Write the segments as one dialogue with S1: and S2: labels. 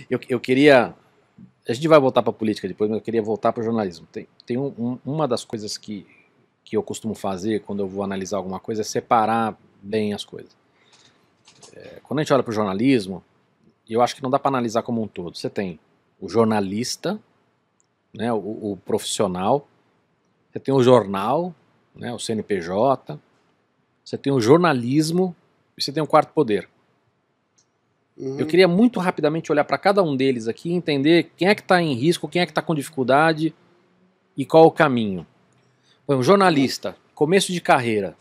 S1: Eu queria... A gente vai voltar para a política depois, mas eu queria voltar para o jornalismo. Tem uma das coisas que eu costumo fazer quando eu vou analisar alguma coisa é separar bem as coisas. Quando a gente olha para o jornalismo, eu acho que não dá para analisar como um todo. Você tem o jornalista, né, o profissional, você tem o jornal, né, o CNPJ, você tem o jornalismo e você tem o quarto poder. Eu queria muito rapidamente olhar para cada um deles aqui e entender quem é que está em risco, quem é que está com dificuldade e qual o caminho. Bom, um jornalista, começo de carreira.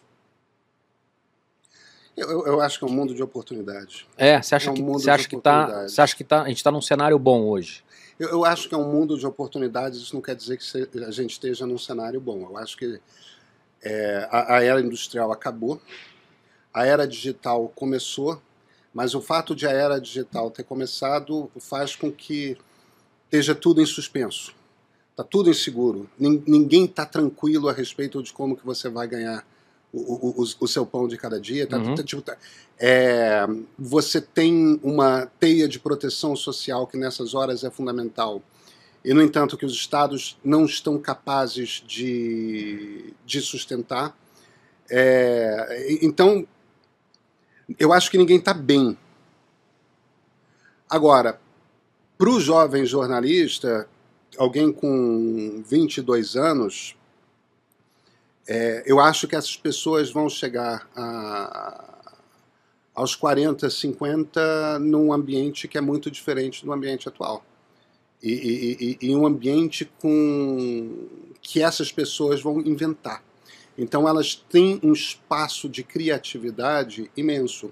S2: Eu acho que é um mundo de oportunidades.
S1: Você acha que a gente está num cenário bom hoje?
S2: Eu acho que é um mundo de oportunidades, isso não quer dizer que a gente esteja num cenário bom. Eu acho que a era industrial acabou, a era digital começou, mas o fato de a era digital ter começado faz com que esteja tudo em suspenso. Está tudo inseguro. Ninguém está tranquilo a respeito de como que você vai ganhar o seu pão de cada dia. Você tem uma teia de proteção social que nessas horas é fundamental. E, no entanto, que os estados não estão capazes de sustentar. Então, eu acho que ninguém está bem. Agora, para o jovem jornalista, alguém com 22 anos, eu acho que essas pessoas vão chegar aos 40, 50 num ambiente que é muito diferente do ambiente atual. E um ambiente que essas pessoas vão inventar. Então elas têm um espaço de criatividade imenso.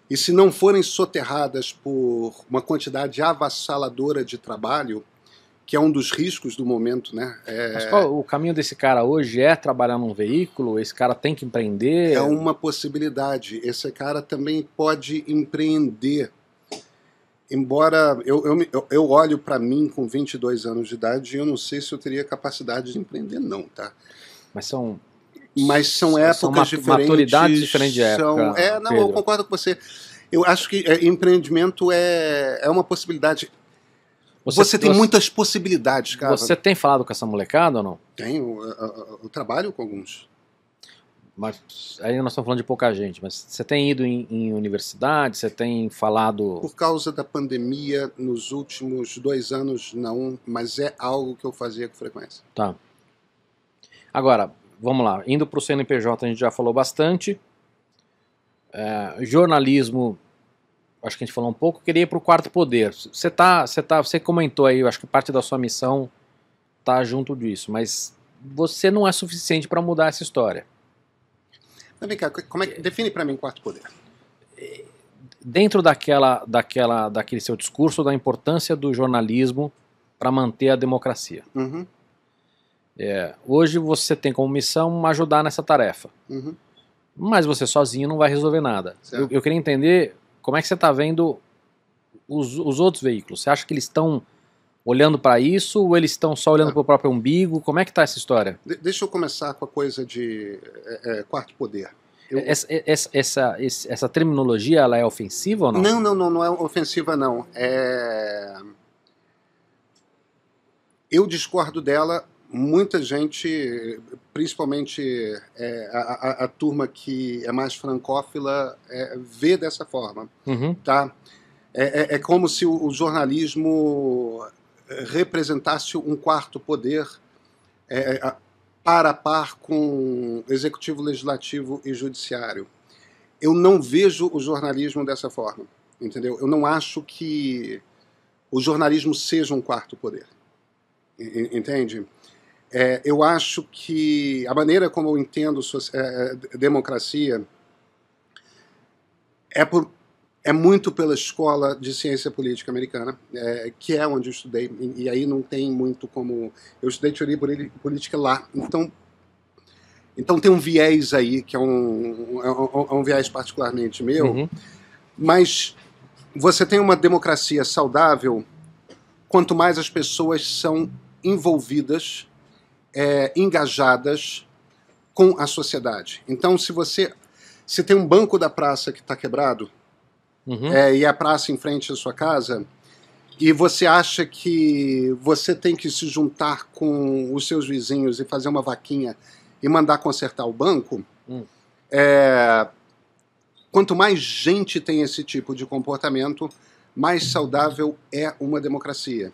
S2: E se não forem soterradas por uma quantidade avassaladora de trabalho, que é um dos riscos do momento, né?
S1: Mas qual o caminho desse cara hoje? É trabalhar num veículo? Esse cara tem que empreender?
S2: É uma possibilidade. Esse cara também pode empreender. Embora eu olho para mim com 22 anos de idade e eu não sei se eu teria capacidade de empreender, não, tá?
S1: Mas são
S2: épocas diferentes.
S1: Maturidades diferentes de época.
S2: Não, eu concordo com você. Eu acho que empreendimento é uma possibilidade. Você tem muitas possibilidades, cara.
S1: Você tem falado com essa molecada ou não?
S2: Tenho. Eu trabalho com alguns.
S1: Mas aí nós estamos falando de pouca gente, mas você tem ido em universidade, você tem falado...
S2: Por causa da pandemia, nos últimos 2 anos, não, mas é algo que eu fazia com frequência.
S1: Tá. Agora, vamos lá, indo para o CNPJ a gente já falou bastante. Jornalismo, acho que a gente falou um pouco. Queria ir para o quarto poder. Você comentou aí, eu acho que parte da sua missão está junto disso, mas você não é suficiente para mudar essa história.
S2: Mas vem cá, define para mim quarto poder.
S1: Dentro daquele seu discurso da importância do jornalismo para manter a democracia.
S2: Uhum.
S1: Hoje você tem como missão ajudar nessa tarefa.
S2: Uhum.
S1: Mas você sozinho não vai resolver nada. Eu queria entender como é que você está vendo os outros veículos. Você acha que eles estão olhando para isso ou eles estão só olhando para o próprio umbigo? Como é que está essa história?
S2: Deixa eu começar com a coisa de quarto poder.
S1: Essa terminologia, ela é ofensiva ou não?
S2: Não é ofensiva, não. Eu discordo dela. Muita gente, principalmente a turma que é mais francófila, vê dessa forma.
S1: Uhum.
S2: Tá? É como se o jornalismo representasse um quarto poder par a par com executivo, legislativo e judiciário. Eu não vejo o jornalismo dessa forma, entendeu? Eu não acho que o jornalismo seja um quarto poder, entende? Eu acho que a maneira como eu entendo democracia é muito pela escola de ciência política americana, que é onde eu estudei, e aí não tem muito como... Eu estudei teoria política lá, então tem um viés aí, que é um viés particularmente meu,
S1: Uhum.
S2: Mas você tem uma democracia saudável quanto mais as pessoas são envolvidas, engajadas com a sociedade. Então, se tem um banco da praça que está quebrado,
S1: Uhum.
S2: e a praça em frente à sua casa, e você acha que você tem que se juntar com os seus vizinhos e fazer uma vaquinha e mandar consertar o banco, quanto mais gente tem esse tipo de comportamento, mais saudável é uma democracia.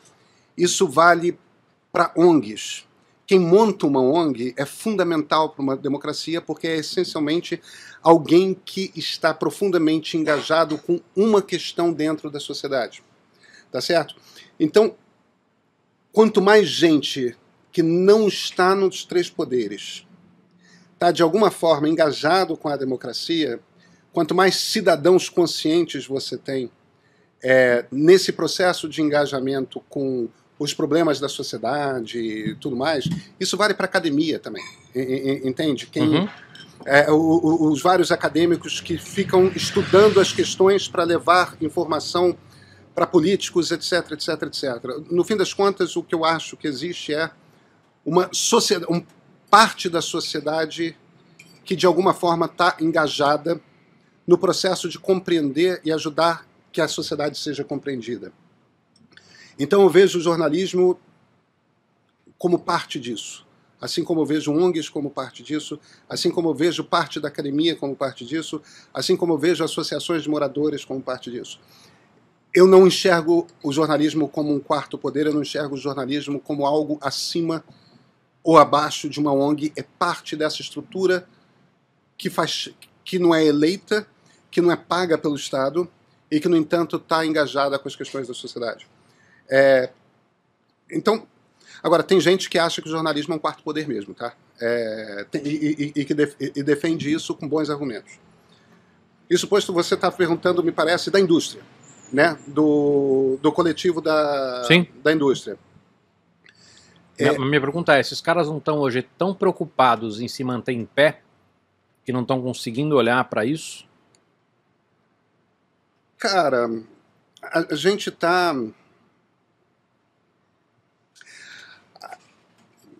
S2: Isso vale para ONGs. Quem monta uma ONG é fundamental para uma democracia porque é essencialmente alguém que está profundamente engajado com uma questão dentro da sociedade. Tá certo? Então, quanto mais gente que não está nos três poderes está de alguma forma engajado com a democracia, quanto mais cidadãos conscientes você tem nesse processo de engajamento com os problemas da sociedade e tudo mais, isso vale para a academia também, entende? Os vários acadêmicos que ficam estudando as questões para levar informação para políticos, etc, etc, etc. No fim das contas, o que eu acho que existe é uma parte da sociedade que de alguma forma está engajada no processo de compreender e ajudar que a sociedade seja compreendida. Então eu vejo o jornalismo como parte disso, assim como eu vejo ONGs como parte disso, assim como eu vejo parte da academia como parte disso, assim como eu vejo associações de moradores como parte disso. Eu não enxergo o jornalismo como um quarto poder, eu não enxergo o jornalismo como algo acima ou abaixo de uma ONG, é parte dessa estrutura que não é eleita, que não é paga pelo Estado e que, no entanto, está engajada com as questões da sociedade. Então, agora, tem gente que acha que o jornalismo é um quarto poder mesmo, tá? E defende isso com bons argumentos. Isso posto, você está perguntando, me parece, da indústria, né? Do coletivo da indústria.
S1: Minha pergunta é, esses caras não estão hoje tão preocupados em se manter em pé que não estão conseguindo olhar para isso?
S2: Cara, a gente está...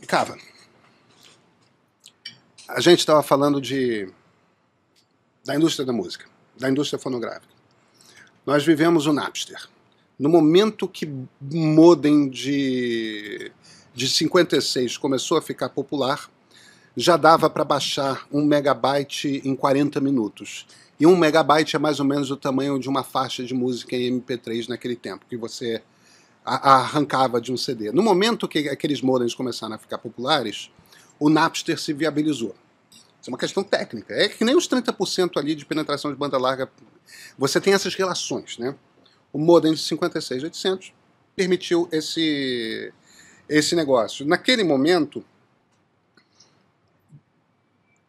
S2: Cara, a gente estava falando da indústria da música, da indústria fonográfica. Nós vivemos o Napster. No momento que o modem de 56 começou a ficar popular, já dava para baixar 1 megabyte em 40 minutos. E 1 megabyte é mais ou menos o tamanho de uma faixa de música em MP3 naquele tempo, que você arrancava de um CD. No momento que aqueles modems começaram a ficar populares, o Napster se viabilizou. Isso é uma questão técnica. É que nem os 30% ali de penetração de banda larga. Você tem essas relações, né? O modem de 56.800 permitiu esse negócio. Naquele momento,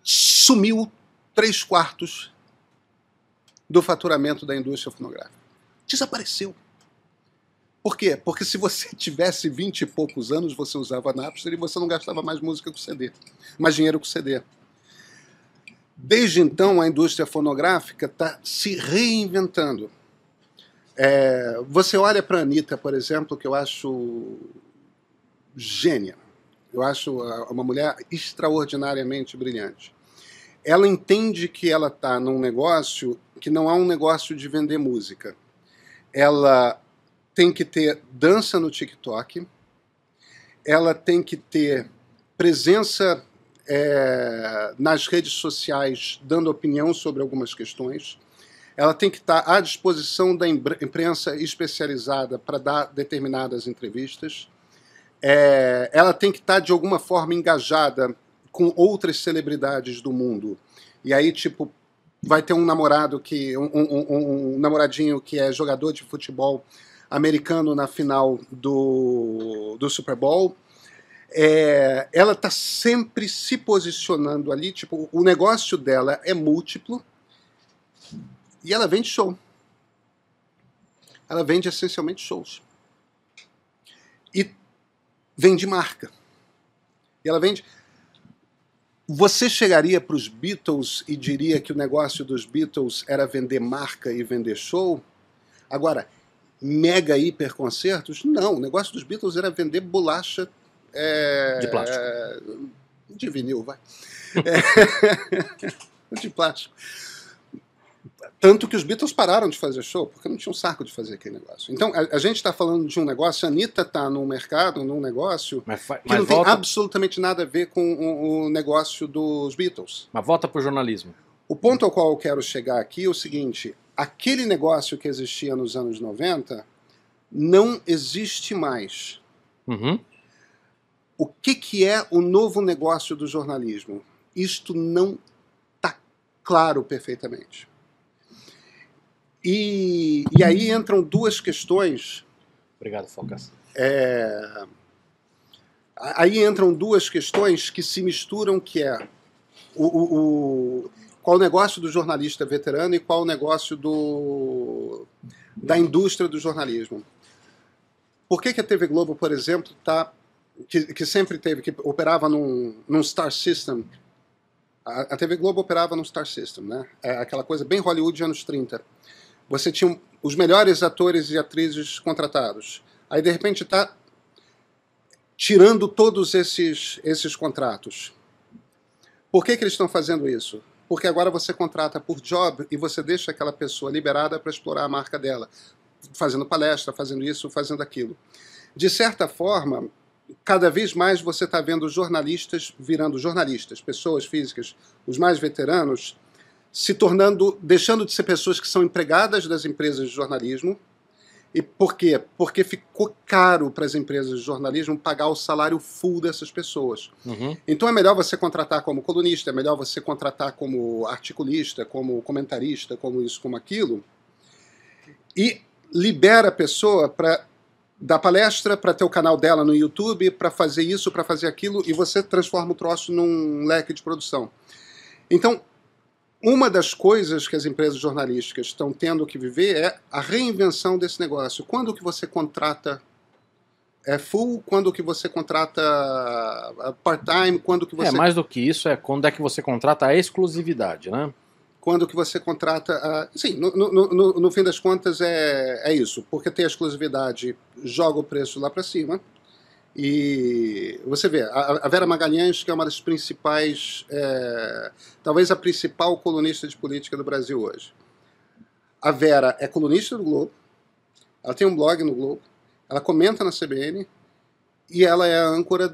S2: sumiu 3/4 do faturamento da indústria fonográfica. Desapareceu. Por quê? Porque se você tivesse 20 e poucos anos, você usava Napster e você não gastava mais música com CD, mais dinheiro com CD. Desde então, a indústria fonográfica está se reinventando. Você olha para a Anitta, por exemplo, que eu acho gênia. Eu acho uma mulher extraordinariamente brilhante. Ela entende que ela está num negócio que não é um negócio de vender música. Ela tem que ter dança no TikTok, ela tem que ter presença nas redes sociais dando opinião sobre algumas questões, ela tem que estar à disposição da imprensa especializada para dar determinadas entrevistas, ela tem que estar de alguma forma engajada com outras celebridades do mundo. E aí, tipo, vai ter um namorado um namoradinho que é jogador de futebol americano na final do Super Bowl. Ela está sempre se posicionando ali, tipo, o negócio dela é múltiplo e ela vende show. Ela vende essencialmente shows. E vende marca. E ela vende... Você chegaria para os Beatles e diria que o negócio dos Beatles era vender marca e vender show? Agora, mega hiper concertos? Não, o negócio dos Beatles era vender bolacha
S1: de plástico.
S2: De vinil, vai. De plástico. Tanto que os Beatles pararam de fazer show, porque não tinha um saco de fazer aquele negócio. Então, a gente está falando de um negócio, a Anitta está num mercado, num negócio, que não tem absolutamente nada a ver com o negócio dos Beatles.
S1: Mas volta para o jornalismo.
S2: O ponto ao qual eu quero chegar aqui é o seguinte, aquele negócio que existia nos anos 90 não existe mais.
S1: Uhum.
S2: O que é o novo negócio do jornalismo? Isto não está claro perfeitamente. E aí entram duas questões.
S1: Obrigado, Focas.
S2: Aí entram duas questões que se misturam, que é qual o negócio do jornalista veterano e qual o negócio da indústria do jornalismo. Por que a TV Globo, por exemplo, que sempre teve, que operava num Star System? A TV Globo operava num Star System, né? É aquela coisa bem Hollywood anos 30. Você tinha os melhores atores e atrizes contratados. Aí, de repente, está tirando todos esses contratos. Por que eles estão fazendo isso? Porque agora você contrata por job e você deixa aquela pessoa liberada para explorar a marca dela, fazendo palestra, fazendo isso, fazendo aquilo. De certa forma, cada vez mais você está vendo jornalistas virando jornalistas, pessoas físicas, os mais veteranos, se tornando, deixando de ser pessoas que são empregadas das empresas de jornalismo. E por quê? Porque ficou caro para as empresas de jornalismo pagar o salário full dessas pessoas.
S1: Uhum.
S2: Então é melhor você contratar como colunista, é melhor você contratar como articulista, como comentarista, como isso, como aquilo, e libera a pessoa para dar palestra, para ter o canal dela no YouTube, para fazer isso, para fazer aquilo, e você transforma o troço num leque de produção. Então, uma das coisas que as empresas jornalísticas estão tendo que viver é a reinvenção desse negócio. Quando que você contrata full, quando que você contrata part-time, quando que você...
S1: mais do que isso, quando é que você contrata a exclusividade, né?
S2: Quando que você contrata... Sim, no fim das contas é isso, porque ter a exclusividade joga o preço lá para cima. E você vê, a Vera Magalhães, que é uma das principais, talvez a principal colunista de política do Brasil hoje. A Vera é colunista do Globo, ela tem um blog no Globo, ela comenta na CBN e ela é a âncora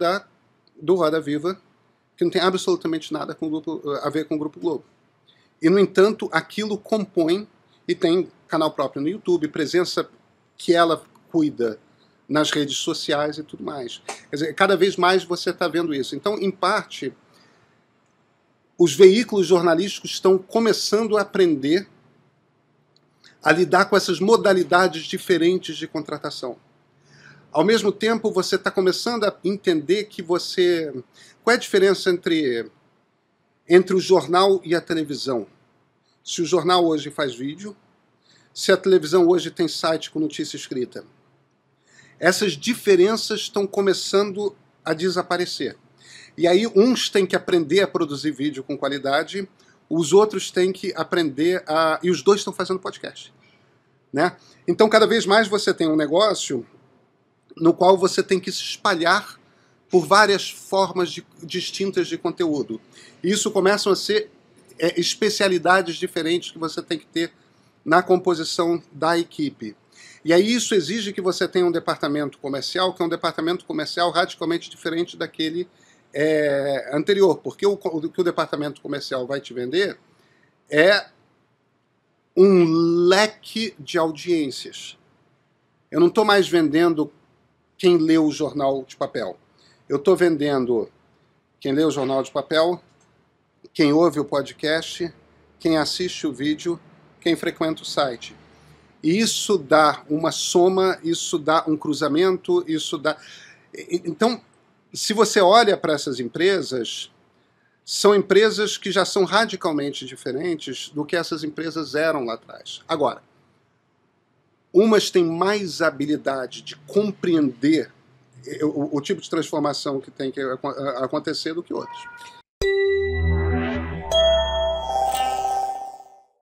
S2: do Roda Viva, que não tem absolutamente nada a ver com o Grupo Globo. E, no entanto, aquilo compõe, e tem canal próprio no YouTube, presença que ela cuida nas redes sociais e tudo mais. Quer dizer, cada vez mais você está vendo isso. Então, em parte, os veículos jornalísticos estão começando a aprender a lidar com essas modalidades diferentes de contratação. Ao mesmo tempo, você está começando a entender que você... Qual é a diferença entre o jornal e a televisão? Se o jornal hoje faz vídeo, se a televisão hoje tem site com notícia escrita. Essas diferenças estão começando a desaparecer. E aí uns têm que aprender a produzir vídeo com qualidade, os outros têm que aprender a... E os dois estão fazendo podcast, né? Então, cada vez mais você tem um negócio no qual você tem que se espalhar por várias formas distintas de conteúdo. E isso começam a ser especialidades diferentes que você tem que ter na composição da equipe. E aí isso exige que você tenha um departamento comercial, que é um departamento comercial radicalmente diferente daquele anterior, porque o que o departamento comercial vai te vender é um leque de audiências. Eu não estou mais vendendo quem lê o jornal de papel. Eu estou vendendo quem lê o jornal de papel, quem ouve o podcast, quem assiste o vídeo, quem frequenta o site. E isso dá uma soma, isso dá um cruzamento, isso dá... Então, se você olha para essas empresas, são empresas que já são radicalmente diferentes do que essas empresas eram lá atrás. Agora, umas têm mais habilidade de compreender o tipo de transformação que tem que acontecer do que outras.